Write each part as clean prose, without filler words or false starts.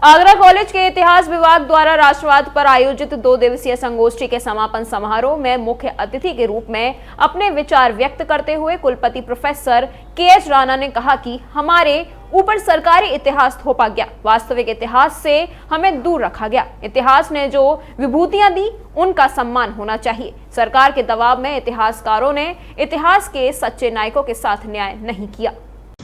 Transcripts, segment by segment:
Agra college के इतिहास विभाग द्वारा राष्ट्रवाद पर आयोजित 2 दिवसीय संगोष्ठी के समापन समारोह में मुख्य अतिथि के रूप में अपने विचार व्यक्त करते हुए कुलपति प्रोफेसर के.एच. राणा ने कहा कि हमारे ऊपर सरकारी इतिहास थोपा गया, वास्तविक इतिहास से हमें दूर रखा गया। इतिहास ने जो विभूतियां दी उनका सम्मान होना चाहिए। सरकार के दबाव में इतिहासकारों ने इतिहास के सच्चे नायकों के साथ न्याय नहीं किया।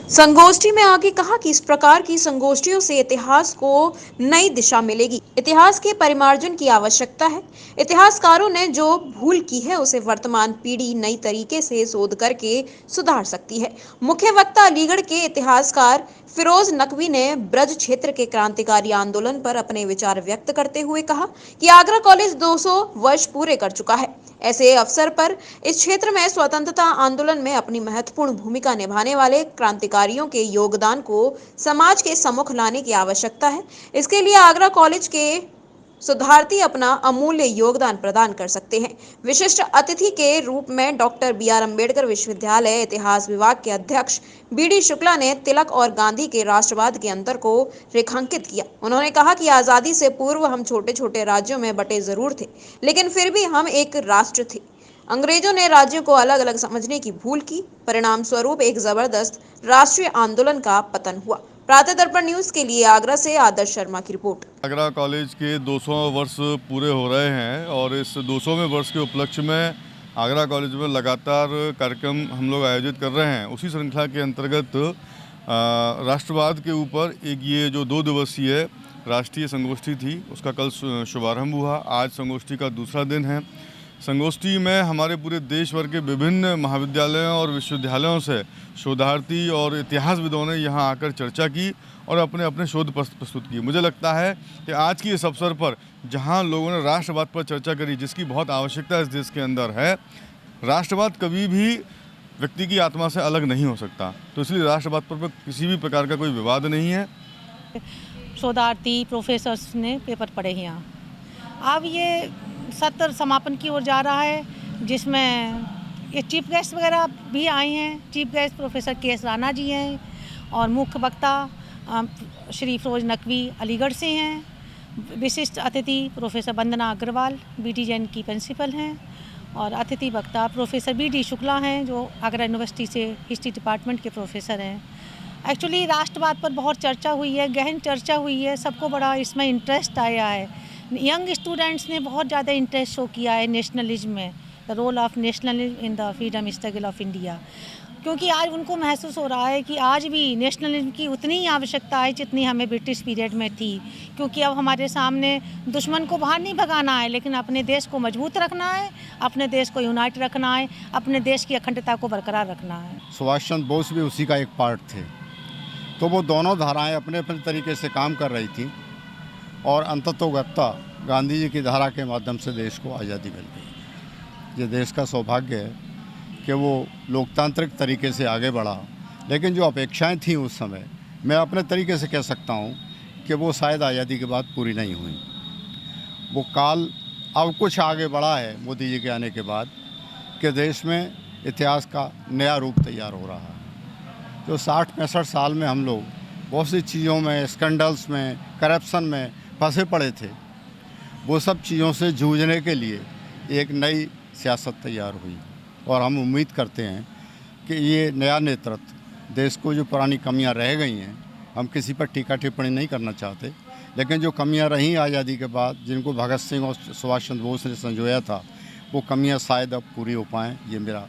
संगोष्ठी में आगे कहा कि इस प्रकार की संगोष्ठियों से इतिहास को नई दिशा मिलेगी। इतिहास के परिमार्जन की आवश्यकता है। इतिहासकारों ने जो भूल की है उसे वर्तमान पीढ़ी नई तरीके से शोध करके सुधार सकती है। मुख्य वक्ता अलीगढ़ के इतिहासकार फिरोज नकवी ने ब्रज क्षेत्र के क्रांतिकारी आंदोलन पर अपने विचार व्यक्त करते हुए कहा कि आगरा कॉलेज 200 वर्ष पूरे कर चुका है। ऐसे अवसर पर इस क्षेत्र में स्वतंत्रता आंदोलन में अपनी महत्वपूर्ण भूमिका निभाने वाले क्रांतिकारियों के योगदान को समाज के सम्मुख लाने की आवश्यकता है। इसके लिए आगरा कॉलेज के शोधार्थी अपना अमूल्य योगदान प्रदान कर सकते हैं। विशिष्ट अतिथि के रूप में डॉक्टर बी.आर. अम्बेडकर विश्वविद्यालय इतिहास विभाग के अध्यक्ष बी.डी. शुक्ला ने तिलक और गांधी के राष्ट्रवाद के अंतर को रेखांकित किया। उन्होंने कहा कि आजादी से पूर्व हम छोटे छोटे राज्यों में बटे जरूर थे, लेकिन फिर भी हम एक राष्ट्र थे। अंग्रेजों ने राज्यों को अलग अलग समझने की भूल की, परिणाम स्वरूप एक जबरदस्त राष्ट्रीय आंदोलन का पतन हुआ। प्रातः दर्पण न्यूज के लिए आगरा से आदर्श शर्मा की रिपोर्ट। आगरा कॉलेज के 200 वर्ष पूरे हो रहे हैं और इस 200वें वर्ष के उपलक्ष्य में आगरा कॉलेज में लगातार कार्यक्रम हम लोग आयोजित कर रहे हैं। उसी श्रृंखला के अंतर्गत राष्ट्रवाद के ऊपर एक ये जो 2 दिवसीय राष्ट्रीय संगोष्ठी थी उसका कल शुभारंभ हुआ। आज संगोष्ठी का दूसरा दिन है। संगोष्ठी में हमारे पूरे देश भर के विभिन्न महाविद्यालयों और विश्वविद्यालयों से शोधार्थी और इतिहासविदों ने यहाँ आकर चर्चा की और अपने अपने शोध प्रस्तुत किए। मुझे लगता है कि आज की इस अवसर पर जहाँ लोगों ने राष्ट्रवाद पर चर्चा करी, जिसकी बहुत आवश्यकता इस देश के अंदर है, राष्ट्रवाद कभी भी व्यक्ति की आत्मा से अलग नहीं हो सकता, तो इसलिए राष्ट्रवाद पर किसी भी प्रकार का कोई विवाद नहीं है। शोधार्थी प्रोफेसर्स ने पेपर पढ़े यहाँ। अब ये सत्र समापन की ओर जा रहा है, जिसमें ये चीफ गेस्ट वगैरह भी आए हैं। Chief guest Professor KH. Rana ji हैं और मुख्य वक्ता श्री फिरोज नकवी अलीगढ़ से हैं। विशिष्ट अतिथि प्रोफेसर वंदना अग्रवाल बी.टी. जैन की प्रिंसिपल हैं और अतिथि वक्ता प्रोफेसर बी.डी. शुक्ला हैं जो आगरा यूनिवर्सिटी से हिस्ट्री डिपार्टमेंट के प्रोफेसर हैं। एक्चुअली राष्ट्रवाद पर बहुत चर्चा हुई है, गहन चर्चा हुई है, सबको बड़ा इसमें इंटरेस्ट आया है। यंग स्टूडेंट्स ने बहुत ज़्यादा इंटरेस्ट शो किया है नेशनलिज्म में, the role of nationalism in the freedom struggle of India, क्योंकि आज उनको महसूस हो रहा है कि आज भी नेशनलिज्म की उतनी ही आवश्यकता है जितनी हमें ब्रिटिश पीरियड में थी, क्योंकि अब हमारे सामने दुश्मन को बाहर नहीं भगाना है, लेकिन अपने देश को मजबूत रखना है, अपने देश को यूनाइट रखना है, अपने देश की अखंडता को बरकरार रखना है। सुभाष चंद्र बोस भी उसी का एक पार्ट थे, तो वो दोनों धाराएँ अपने अपने तरीके से काम कर रही थी और अंततोगत्ता गांधी जी की धारा के माध्यम से देश को आज़ादी मिल गई। ये देश का सौभाग्य है कि वो लोकतांत्रिक तरीके से आगे बढ़ा, लेकिन जो अपेक्षाएं थीं उस समय, मैं अपने तरीके से कह सकता हूं कि वो शायद आज़ादी के बाद पूरी नहीं हुई। वो काल अब कुछ आगे बढ़ा है मोदी जी के आने के बाद कि देश में इतिहास का नया रूप तैयार हो रहा है। जो 60-65 साल में हम लोग बहुत सी चीज़ों में, स्कैंडल्स में, करप्शन में फंसे पड़े थे, वो सब चीज़ों से जूझने के लिए एक नई सियासत तैयार हुई और हम उम्मीद करते हैं कि ये नया नेतृत्व देश को जो पुरानी कमियां रह गई हैं, हम किसी पर टीका टिप्पणी नहीं करना चाहते, लेकिन जो कमियां रहीं आज़ादी के बाद, जिनको भगत सिंह और सुभाष चंद्र बोस ने संजोया था, वो कमियां शायद अब पूरी हो पाएँ, ये मेरा